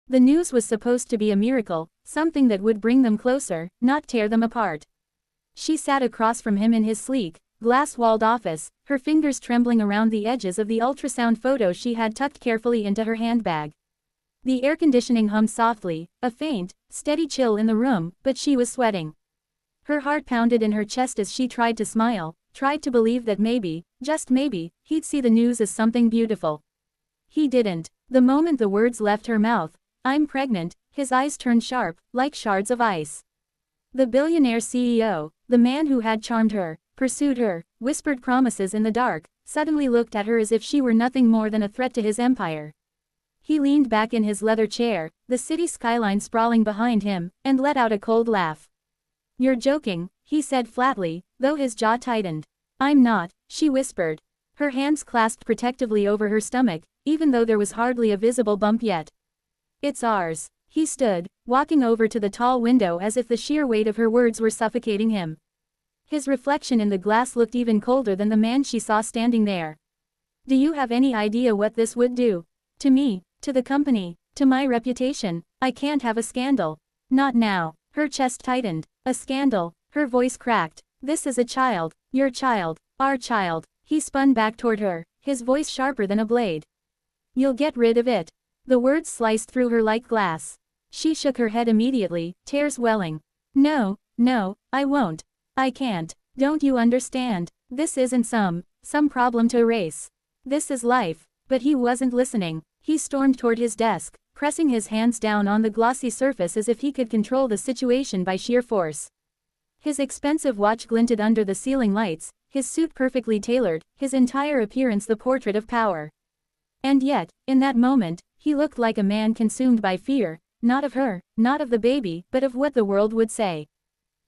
The news was supposed to be a miracle, something that would bring them closer, not tear them apart. She sat across from him in his sleek, glass-walled office, her fingers trembling around the edges of the ultrasound photo she had tucked carefully into her handbag. The air conditioning hummed softly, a faint, steady chill in the room, but she was sweating. Her heart pounded in her chest as she tried to smile, tried to believe that maybe, just maybe, he'd see the news as something beautiful. He didn't. The moment the words left her mouth, "I'm pregnant," his eyes turned sharp, like shards of ice. The billionaire CEO, the man who had charmed her, pursued her, whispered promises in the dark, suddenly looked at her as if she were nothing more than a threat to his empire. He leaned back in his leather chair, the city skyline sprawling behind him, and let out a cold laugh. "You're joking," he said flatly, though his jaw tightened. "I'm not," she whispered. Her hands clasped protectively over her stomach, even though there was hardly a visible bump yet. "It's ours." He stood, walking over to the tall window as if the sheer weight of her words were suffocating him. His reflection in the glass looked even colder than the man she saw standing there. "Do you have any idea what this would do? To me, to the company, to my reputation? I can't have a scandal. Not now." Her chest tightened. "A scandal." Her voice cracked. "This is a child, your child, our child." He spun back toward her, his voice sharper than a blade. "You'll get rid of it." The words sliced through her like glass. She shook her head immediately, tears welling. "No, no, I won't. I can't. Don't you understand? This isn't some problem to erase. This is life." But he wasn't listening. He stormed toward his desk, pressing his hands down on the glossy surface as if he could control the situation by sheer force. His expensive watch glinted under the ceiling lights, his suit perfectly tailored, his entire appearance the portrait of power. And yet, in that moment, he looked like a man consumed by fear, not of her, not of the baby, but of what the world would say.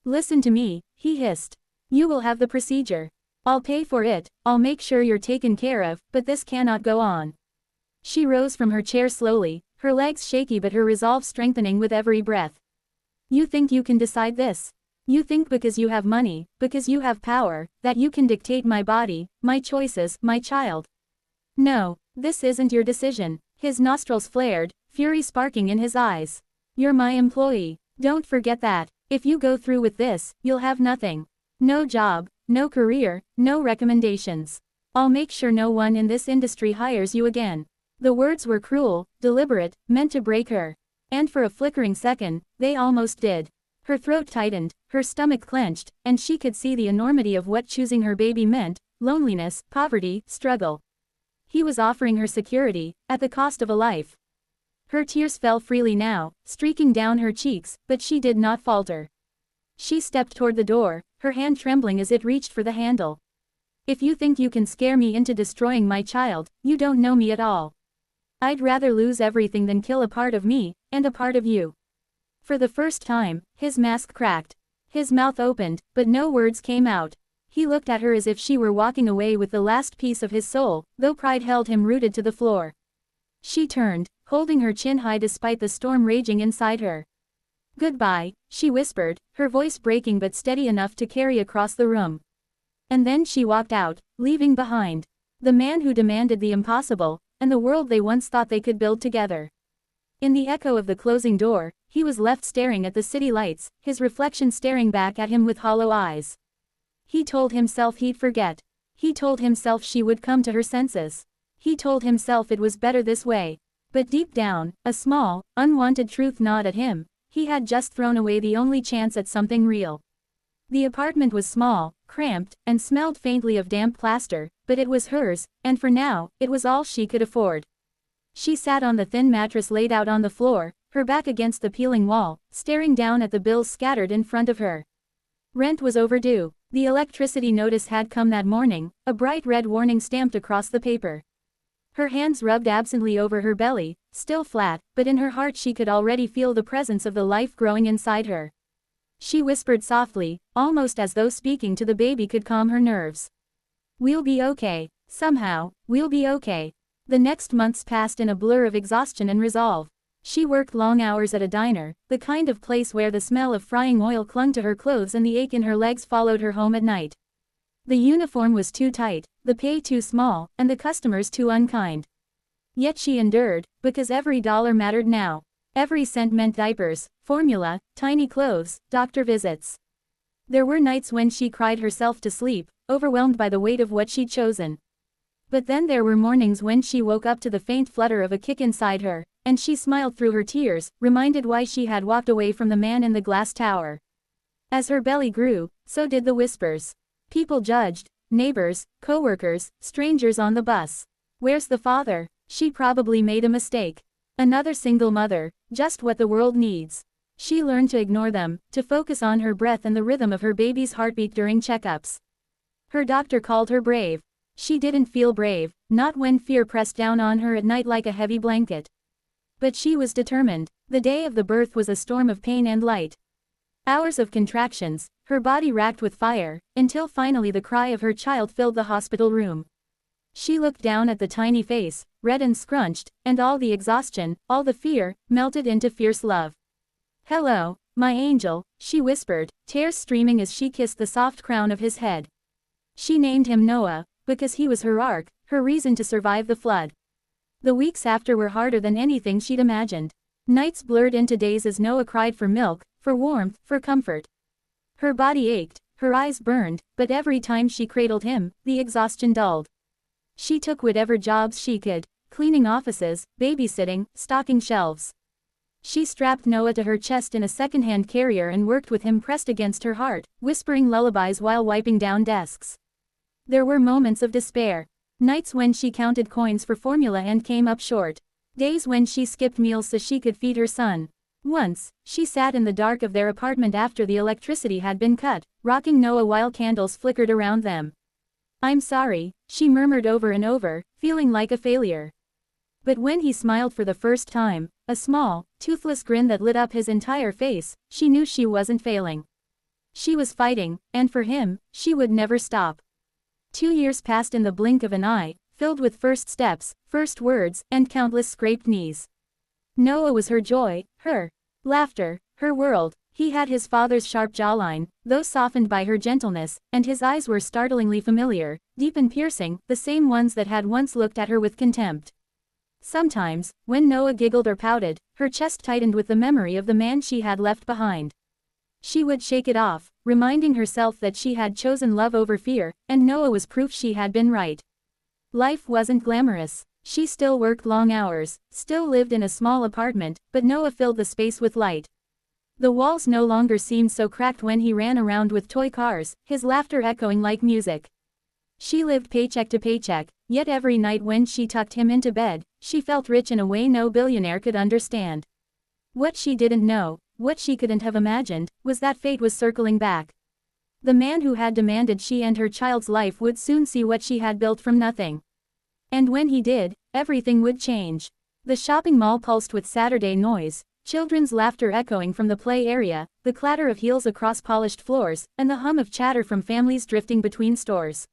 "Listen to me," he hissed. "You will have the procedure. I'll pay for it, I'll make sure you're taken care of, but this cannot go on." She rose from her chair slowly, her legs shaky but her resolve strengthening with every breath. "You think you can decide this? You think because you have money, because you have power, that you can dictate my body, my choices, my child? No, this isn't your decision." His nostrils flared, fury sparking in his eyes. "You're my employee. Don't forget that. If you go through with this, you'll have nothing. No job, no career, no recommendations. I'll make sure no one in this industry hires you again." The words were cruel, deliberate, meant to break her. And for a flickering second, they almost did. Her throat tightened, her stomach clenched, and she could see the enormity of what choosing her baby meant: loneliness, poverty, struggle. He was offering her security, at the cost of a life. Her tears fell freely now, streaking down her cheeks, but she did not falter. She stepped toward the door, her hand trembling as it reached for the handle. "If you think you can scare me into destroying my child, you don't know me at all. I'd rather lose everything than kill a part of me, and a part of you." For the first time, his mask cracked. His mouth opened, but no words came out. He looked at her as if she were walking away with the last piece of his soul, though pride held him rooted to the floor. She turned, holding her chin high despite the storm raging inside her. "Goodbye," she whispered, her voice breaking but steady enough to carry across the room. And then she walked out, leaving behind the man who demanded the impossible, and the world they once thought they could build together. In the echo of the closing door, he was left staring at the city lights, his reflection staring back at him with hollow eyes. He told himself he'd forget. He told himself she would come to her senses. He told himself it was better this way. But deep down, a small, unwanted truth gnawed at him: he had just thrown away the only chance at something real. The apartment was small, cramped, and smelled faintly of damp plaster, but it was hers, and for now, it was all she could afford. She sat on the thin mattress laid out on the floor, her back against the peeling wall, staring down at the bills scattered in front of her. Rent was overdue. The electricity notice had come that morning, a bright red warning stamped across the paper. Her hands rubbed absently over her belly, still flat, but in her heart she could already feel the presence of the life growing inside her. She whispered softly, almost as though speaking to the baby could calm her nerves. "We'll be okay. Somehow, we'll be okay." The next months passed in a blur of exhaustion and resolve. She worked long hours at a diner, the kind of place where the smell of frying oil clung to her clothes and the ache in her legs followed her home at night. The uniform was too tight, the pay too small, and the customers too unkind. Yet she endured, because every dollar mattered now. Every cent meant diapers, formula, tiny clothes, doctor visits. There were nights when she cried herself to sleep, overwhelmed by the weight of what she'd chosen. But then there were mornings when she woke up to the faint flutter of a kick inside her, and she smiled through her tears, reminded why she had walked away from the man in the glass tower. As her belly grew, so did the whispers. People judged, neighbors, co-workers, strangers on the bus. Where's the father? She probably made a mistake. Another single mother, just what the world needs. She learned to ignore them, to focus on her breath and the rhythm of her baby's heartbeat during checkups. Her doctor called her brave. She didn't feel brave, not when fear pressed down on her at night like a heavy blanket. But she was determined. The day of the birth was a storm of pain and light. Hours of contractions, her body racked with fire, until finally the cry of her child filled the hospital room. She looked down at the tiny face, red and scrunched, and all the exhaustion, all the fear, melted into fierce love. "Hello, my angel," she whispered, tears streaming as she kissed the soft crown of his head. She named him Noah, because he was her ark, her reason to survive the flood. The weeks after were harder than anything she'd imagined. Nights blurred into days as Noah cried for milk, for warmth, for comfort. Her body ached, her eyes burned, but every time she cradled him, the exhaustion dulled. She took whatever jobs she could, cleaning offices, babysitting, stocking shelves. She strapped Noah to her chest in a second-hand carrier and worked with him pressed against her heart, whispering lullabies while wiping down desks. There were moments of despair. Nights when she counted coins for formula and came up short. Days when she skipped meals so she could feed her son. Once, she sat in the dark of their apartment after the electricity had been cut, rocking Noah while candles flickered around them. "I'm sorry," she murmured over and over, feeling like a failure. But when he smiled for the first time, a small, toothless grin that lit up his entire face, she knew she wasn't failing. She was fighting, and for him, she would never stop. 2 years passed in the blink of an eye, filled with first steps, first words, and countless scraped knees. Noah was her joy, her laughter, her world. He had his father's sharp jawline, though softened by her gentleness, and his eyes were startlingly familiar, deep and piercing, the same ones that had once looked at her with contempt. Sometimes, when Noah giggled or pouted, her chest tightened with the memory of the man she had left behind. She would shake it off, reminding herself that she had chosen love over fear, and Noah was proof she had been right. Life wasn't glamorous. She still worked long hours, still lived in a small apartment, but Noah filled the space with light. The walls no longer seemed so cracked when he ran around with toy cars, his laughter echoing like music. She lived paycheck to paycheck, yet every night when she tucked him into bed, she felt rich in a way no billionaire could understand. What she didn't know, what she couldn't have imagined, was that fate was circling back. The man who had demanded she and her child's life would soon see what she had built from nothing. And when he did, everything would change. The shopping mall pulsed with Saturday noise, children's laughter echoing from the play area, the clatter of heels across polished floors, and the hum of chatter from families drifting between stores.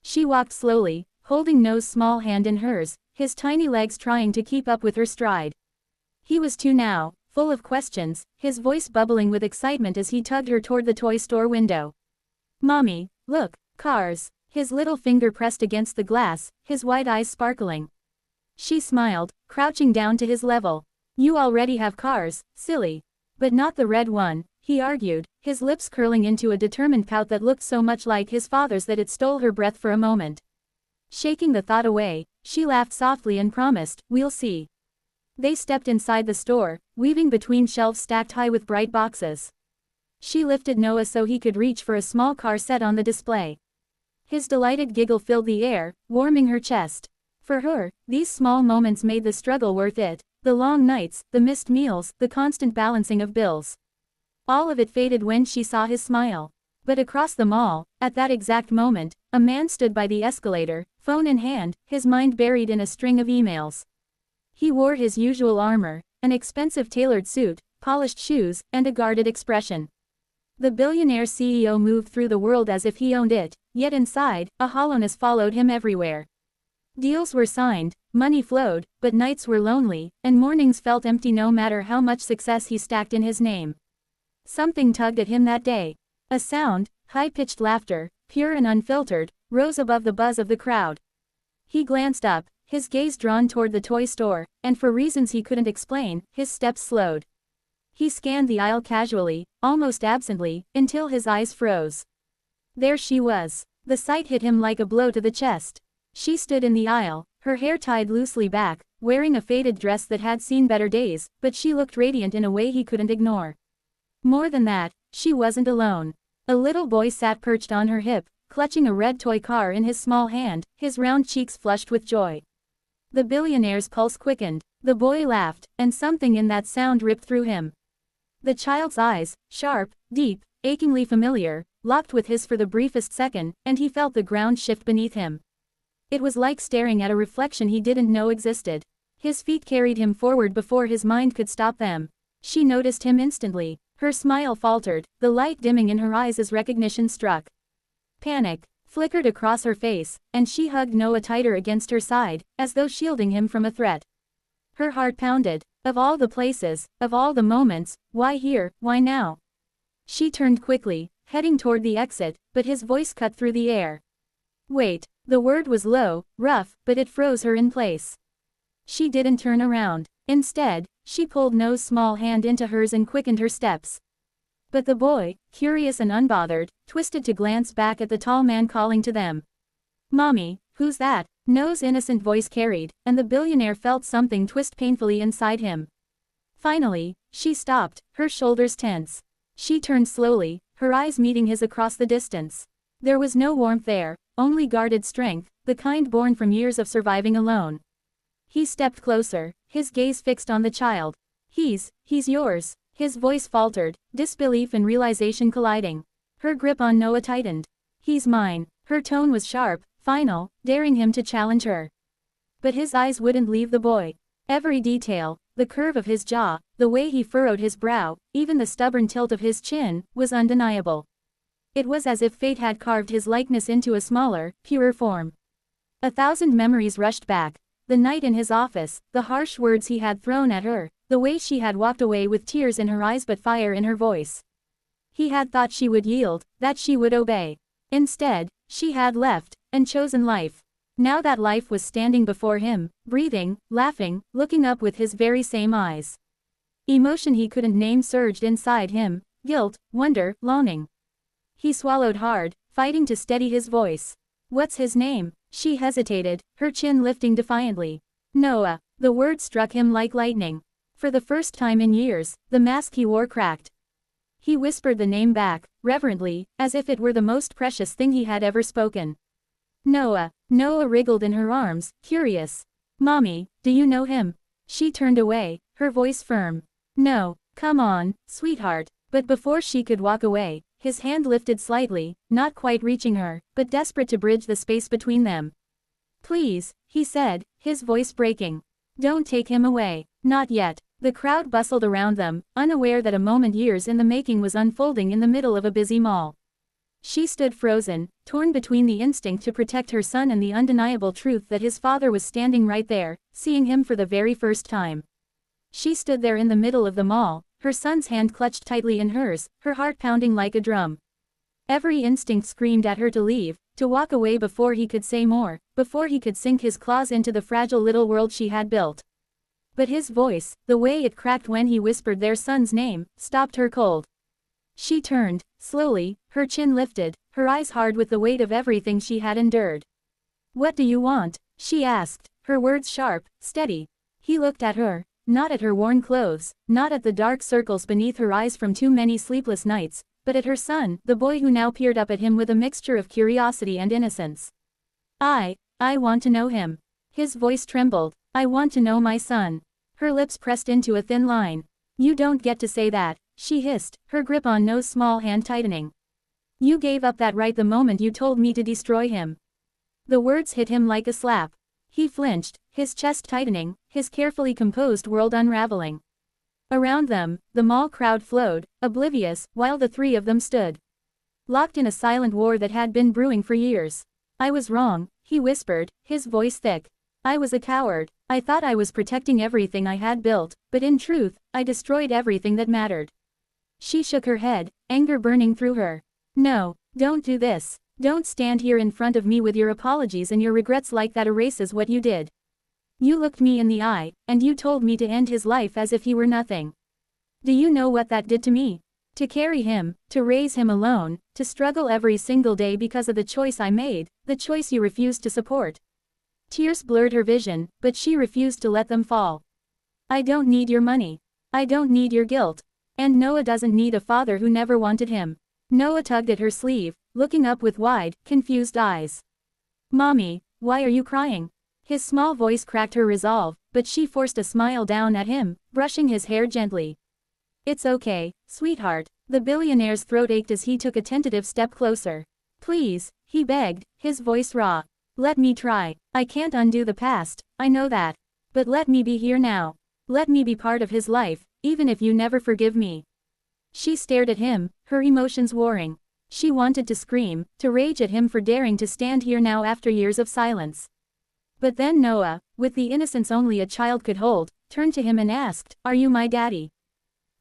She walked slowly, holding Noah's small hand in hers, his tiny legs trying to keep up with her stride. He was two now, full of questions, his voice bubbling with excitement as he tugged her toward the toy store window. "Mommy, look, cars." His little finger pressed against the glass, his wide eyes sparkling. She smiled, crouching down to his level. "You already have cars, silly." "But not the red one," he argued, his lips curling into a determined pout that looked so much like his father's that it stole her breath for a moment. Shaking the thought away, she laughed softly and promised, "We'll see." They stepped inside the store, weaving between shelves stacked high with bright boxes. She lifted Noah so he could reach for a small car set on the display. His delighted giggle filled the air, warming her chest. For her, these small moments made the struggle worth it, the long nights, the missed meals, the constant balancing of bills. All of it faded when she saw his smile. But across the mall, at that exact moment, a man stood by the escalator, phone in hand, his mind buried in a string of emails. He wore his usual armor, an expensive tailored suit, polished shoes, and a guarded expression. The billionaire CEO moved through the world as if he owned it, yet inside, a hollowness followed him everywhere. Deals were signed, money flowed, but nights were lonely, and mornings felt empty no matter how much success he stacked in his name. Something tugged at him that day. A sound, high-pitched laughter, pure and unfiltered, rose above the buzz of the crowd. He glanced up, his gaze drawn toward the toy store, and for reasons he couldn't explain, his steps slowed. He scanned the aisle casually, almost absently, until his eyes froze. There she was. The sight hit him like a blow to the chest. She stood in the aisle, her hair tied loosely back, wearing a faded dress that had seen better days, but she looked radiant in a way he couldn't ignore. More than that, she wasn't alone. A little boy sat perched on her hip, clutching a red toy car in his small hand, his round cheeks flushed with joy. The billionaire's pulse quickened. The boy laughed, and something in that sound ripped through him. The child's eyes, sharp, deep, achingly familiar, locked with his for the briefest second, and he felt the ground shift beneath him. It was like staring at a reflection he didn't know existed. His feet carried him forward before his mind could stop them. She noticed him instantly. Her smile faltered, the light dimming in her eyes as recognition struck. Panic flickered across her face, and she hugged Noah tighter against her side, as though shielding him from a threat. Her heart pounded. Of all the places, of all the moments, why here, why now? She turned quickly, heading toward the exit, but his voice cut through the air. Wait. The word was low, rough, but it froze her in place. She didn't turn around. Instead, she pulled Noah's small hand into hers and quickened her steps. But the boy, curious and unbothered, twisted to glance back at the tall man calling to them. Mommy, who's that? Noah's innocent voice carried, and the billionaire felt something twist painfully inside him. Finally, she stopped, her shoulders tense. She turned slowly, her eyes meeting his across the distance. There was no warmth there, only guarded strength, the kind born from years of surviving alone. He stepped closer, his gaze fixed on the child. He's yours. His voice faltered, disbelief and realization colliding. Her grip on Noah tightened. He's mine. Her tone was sharp, final, daring him to challenge her. But his eyes wouldn't leave the boy. Every detail, the curve of his jaw, the way he furrowed his brow, even the stubborn tilt of his chin, was undeniable. It was as if fate had carved his likeness into a smaller, purer form. 1,000 memories rushed back. The night in his office, the harsh words he had thrown at her, the way she had walked away with tears in her eyes but fire in her voice. He had thought she would yield, that she would obey. Instead, she had left, and chosen life. Now that life was standing before him, breathing, laughing, looking up with his very same eyes. Emotion he couldn't name surged inside him, guilt, wonder, longing. He swallowed hard, fighting to steady his voice. What's his name? She hesitated, her chin lifting defiantly. Noah. The word struck him like lightning. For the first time in years, the mask he wore cracked. He whispered the name back, reverently, as if it were the most precious thing he had ever spoken. Noah. Noah wriggled in her arms, curious. Mommy, do you know him? She turned away, her voice firm. No, come on, sweetheart. But before she could walk away, his hand lifted slightly, not quite reaching her, but desperate to bridge the space between them. Please, he said, his voice breaking. Don't take him away. Not yet. The crowd bustled around them, unaware that a moment years in the making was unfolding in the middle of a busy mall. She stood frozen, torn between the instinct to protect her son and the undeniable truth that his father was standing right there, seeing him for the very first time. She stood there in the middle of the mall, her son's hand clutched tightly in hers, her heart pounding like a drum. Every instinct screamed at her to leave, to walk away before he could say more, before he could sink his claws into the fragile little world she had built. But his voice, the way it cracked when he whispered their son's name, stopped her cold. She turned, slowly, her chin lifted, her eyes hard with the weight of everything she had endured. What do you want? She asked, her words sharp, steady. He looked at her. Not at her worn clothes, not at the dark circles beneath her eyes from too many sleepless nights, but at her son, the boy who now peered up at him with a mixture of curiosity and innocence. I want to know him. His voice trembled. I want to know my son. Her lips pressed into a thin line. You don't get to say that, she hissed, her grip on Noah's small hand tightening. You gave up that right the moment you told me to destroy him. The words hit him like a slap. He flinched, his chest tightening, his carefully composed world unraveling. Around them, the mall crowd flowed, oblivious, while the three of them stood. Locked in a silent war that had been brewing for years. I was wrong, he whispered, his voice thick. I was a coward. I thought I was protecting everything I had built, but in truth, I destroyed everything that mattered. She shook her head, anger burning through her. No, don't do this. Don't stand here in front of me with your apologies and your regrets like that erases what you did. You looked me in the eye, and you told me to end his life as if he were nothing. Do you know what that did to me? To carry him, to raise him alone, to struggle every single day because of the choice I made, the choice you refused to support. Tears blurred her vision, but she refused to let them fall. I don't need your money. I don't need your guilt. And Noah doesn't need a father who never wanted him. Noah tugged at her sleeve, looking up with wide, confused eyes. Mommy, why are you crying? His small voice cracked her resolve, but she forced a smile down at him, brushing his hair gently. It's okay, sweetheart. The billionaire's throat ached as he took a tentative step closer. Please, he begged, his voice raw. Let me try. I can't undo the past, I know that. But let me be here now. Let me be part of his life, even if you never forgive me. She stared at him, her emotions warring. She wanted to scream, to rage at him for daring to stand here now after years of silence. But then Noah, with the innocence only a child could hold, turned to him and asked, "Are you my daddy?"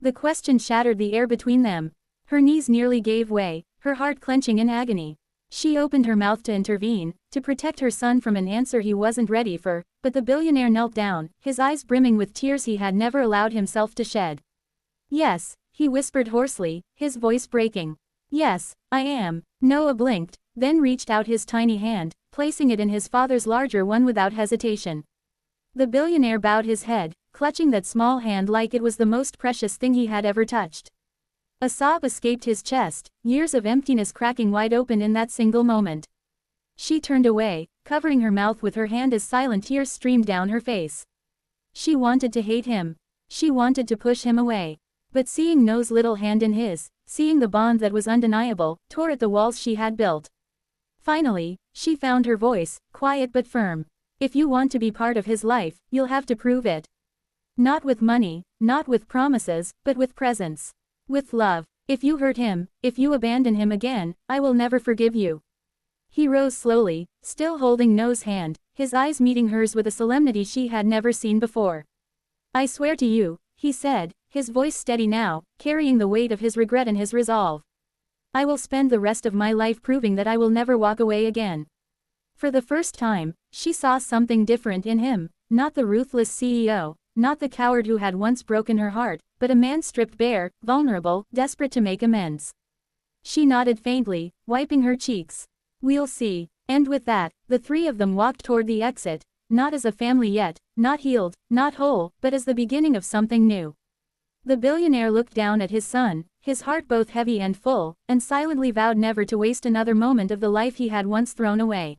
The question shattered the air between them. Her knees nearly gave way, her heart clenching in agony. She opened her mouth to intervene, to protect her son from an answer he wasn't ready for, but the billionaire knelt down, his eyes brimming with tears he had never allowed himself to shed. Yes, he whispered hoarsely, his voice breaking. Yes, I am. Noah blinked, then reached out his tiny hand, placing it in his father's larger one without hesitation. The billionaire bowed his head, clutching that small hand like it was the most precious thing he had ever touched. A sob escaped his chest, years of emptiness cracking wide open in that single moment. She turned away, covering her mouth with her hand as silent tears streamed down her face. She wanted to hate him. She wanted to push him away. But seeing Noah's little hand in his, seeing the bond that was undeniable, tore at the walls she had built. Finally, she found her voice, quiet but firm. If you want to be part of his life, you'll have to prove it. Not with money, not with promises, but with presence. With love. If you hurt him, if you abandon him again, I will never forgive you. He rose slowly, still holding Noah's hand, his eyes meeting hers with a solemnity she had never seen before. I swear to you, he said, his voice steady now, carrying the weight of his regret and his resolve. I will spend the rest of my life proving that I will never walk away again. For the first time, she saw something different in him, not the ruthless CEO, not the coward who had once broken her heart, but a man stripped bare, vulnerable, desperate to make amends. She nodded faintly, wiping her cheeks. We'll see. And with that, the three of them walked toward the exit, not as a family yet, not healed, not whole, but as the beginning of something new. The billionaire looked down at his son, his heart both heavy and full, and silently vowed never to waste another moment of the life he had once thrown away.